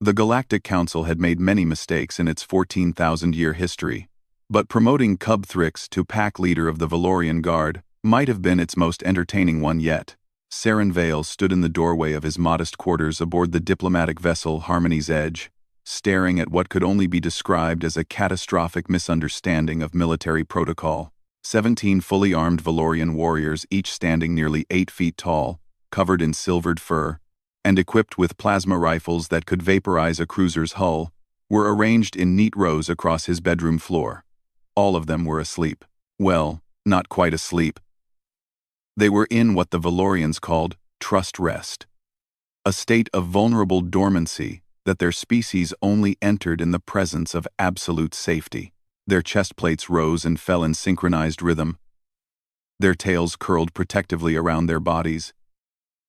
The Galactic Council had made many mistakes in its 14,000-year history, but promoting Cub Thrix to pack leader of the Valorian Guard might have been its most entertaining one yet. Saren Vale stood in the doorway of his modest quarters aboard the diplomatic vessel Harmony's Edge, staring at what could only be described as a catastrophic misunderstanding of military protocol. 17 fully armed Valorian warriors, each standing nearly 8 feet tall, covered in silvered fur, and equipped with plasma rifles that could vaporize a cruiser's hull, were arranged in neat rows across his bedroom floor. All of them were asleep. Well, not quite asleep. They were in what the Valorians called trust rest, a state of vulnerable dormancy that their species only entered in the presence of absolute safety. Their chest plates rose and fell in synchronized rhythm. Their tails curled protectively around their bodies,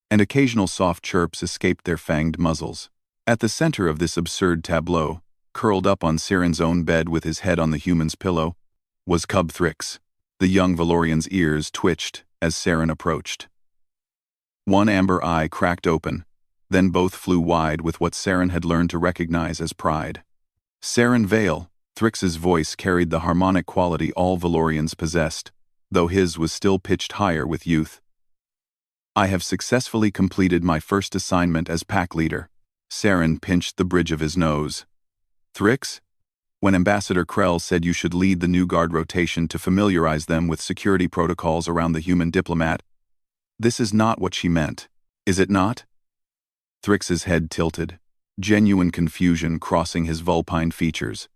and occasional soft chirps escaped their fanged muzzles. At the center of this absurd tableau, curled up on Saren's own bed with his head on the human's pillow, was Cub Thrix. The young Valorian's ears twitched as Saren approached. One amber eye cracked open, then both flew wide with what Saren had learned to recognize as pride. Saren Vale, Thrix's voice carried the harmonic quality all Valorians possessed, though his was still pitched higher with youth. I have successfully completed my first assignment as pack leader. Saren pinched the bridge of his nose. Thrix? When Ambassador Krell said you should lead the new guard rotation to familiarize them with security protocols around the human diplomat, this is not what she meant, is it not? Thrix's head tilted, genuine confusion crossing his vulpine features.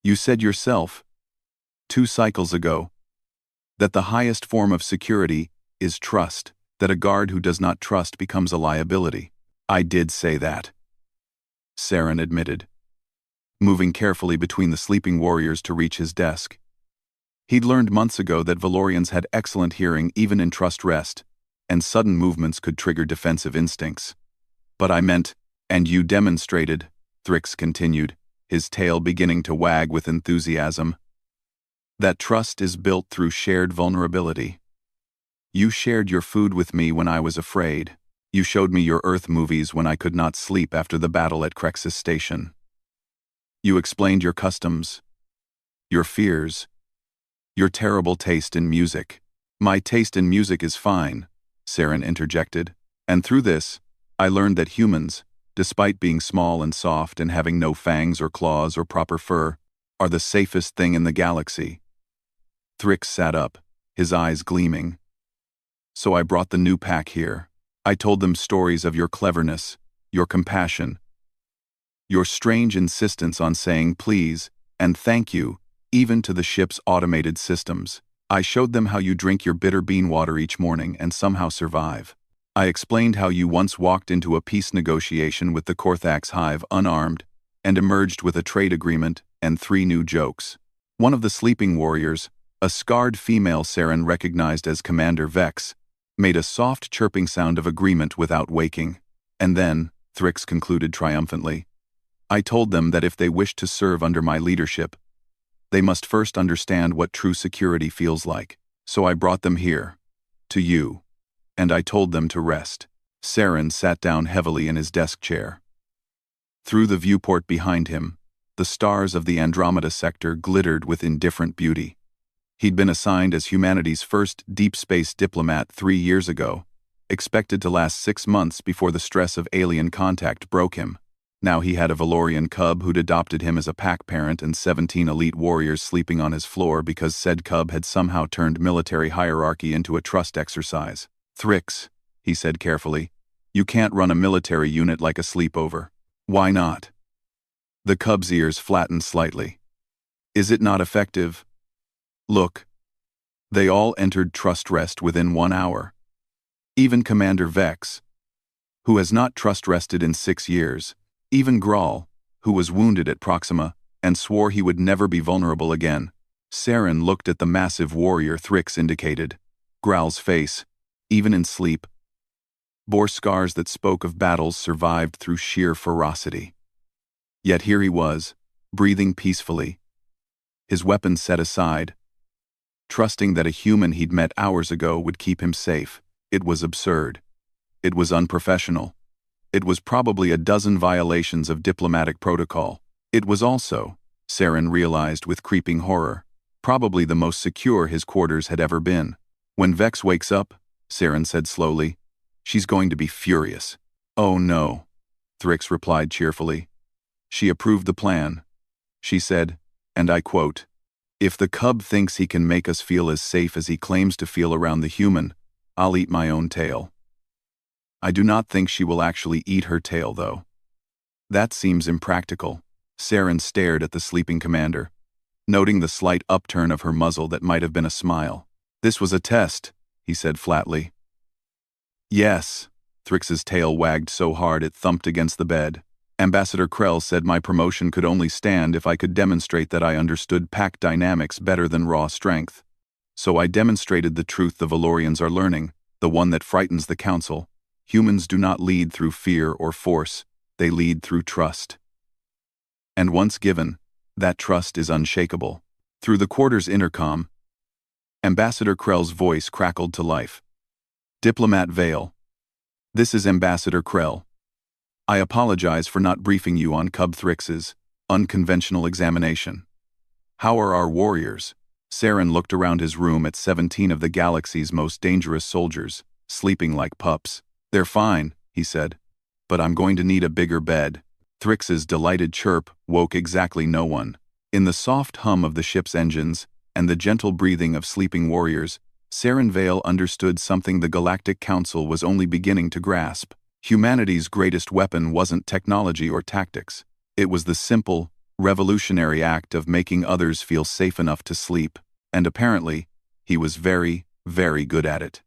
You said yourself, 2 cycles ago, that the highest form of security is trust, that a guard who does not trust becomes a liability. I did say that, Saren admitted, moving carefully between the sleeping warriors to reach his desk. He'd learned months ago that Valorians had excellent hearing even in trust rest, and sudden movements could trigger defensive instincts. But I meant, and you demonstrated, Thrix continued, his tail beginning to wag with enthusiasm, that trust is built through shared vulnerability. You shared your food with me when I was afraid. You showed me your Earth movies when I could not sleep after the battle at Crexus Station. You explained your customs, your fears, your terrible taste in music. My taste in music is fine, Saren interjected, and through this, I learned that humans, despite being small and soft and having no fangs or claws or proper fur, are the safest thing in the galaxy. Thrix sat up, his eyes gleaming. So I brought the new pack here. I told them stories of your cleverness, your compassion, your strange insistence on saying please and thank you, even to the ship's automated systems. I showed them how you drink your bitter bean water each morning and somehow survive. I explained how you once walked into a peace negotiation with the Korthax Hive unarmed and emerged with a trade agreement and 3 new jokes. One of the sleeping warriors, a scarred female Saren recognized as Commander Vex, made a soft chirping sound of agreement without waking. And then, Thrix concluded triumphantly, I told them that if they wished to serve under my leadership, they must first understand what true security feels like. So I brought them here, to you, and I told them to rest. Saren sat down heavily in his desk chair. Through the viewport behind him, the stars of the Andromeda sector glittered with indifferent beauty. He'd been assigned as humanity's first deep space diplomat 3 years ago, expected to last 6 months before the stress of alien contact broke him. Now he had a Valorian cub who'd adopted him as a pack parent and 17 elite warriors sleeping on his floor because said cub had somehow turned military hierarchy into a trust exercise. Thrix, he said carefully, you can't run a military unit like a sleepover. Why not? The cub's ears flattened slightly. Is it not effective? Look, they all entered trust rest within 1 hour. Even Commander Vex, who has not trust rested in 6 years, even Grawl, who was wounded at Proxima and swore he would never be vulnerable again. Saren looked at the massive warrior Thrix indicated. Growl's face, even in sleep, bore scars that spoke of battles survived through sheer ferocity. Yet here he was, breathing peacefully, his weapon set aside, trusting that a human he'd met hours ago would keep him safe. It was absurd. It was unprofessional. It was probably a dozen violations of diplomatic protocol. It was also, Saren realized with creeping horror, probably the most secure his quarters had ever been. When Vex wakes up, Saren said slowly, she's going to be furious. Oh no, Thrix replied cheerfully. She approved the plan. She said, and I quote, "If the cub thinks he can make us feel as safe as he claims to feel around the human, I'll eat my own tail." I do not think she will actually eat her tail, though. That seems impractical. Saren stared at the sleeping commander, noting the slight upturn of her muzzle that might have been a smile. "This was a test," he said flatly. "Yes." Thrix's tail wagged so hard it thumped against the bed. "Ambassador Krell said my promotion could only stand if I could demonstrate that I understood pack dynamics better than raw strength. So I demonstrated the truth the Valorians are learning, the one that frightens the Council. Humans do not lead through fear or force, they lead through trust. And once given, that trust is unshakable." Through the quarters intercom, Ambassador Krell's voice crackled to life. "Diplomat Vale. This is Ambassador Krell. I apologize for not briefing you on Cub Thrix's unconventional examination. How are our warriors?" Saren looked around his room at 17 of the galaxy's most dangerous soldiers, sleeping like pups. "They're fine," he said, "but I'm going to need a bigger bed." Thrix's delighted chirp woke exactly no one. In the soft hum of the ship's engines and the gentle breathing of sleeping warriors, Saren Vale understood something the Galactic Council was only beginning to grasp. Humanity's greatest weapon wasn't technology or tactics. It was the simple, revolutionary act of making others feel safe enough to sleep, and apparently, he was very, very good at it.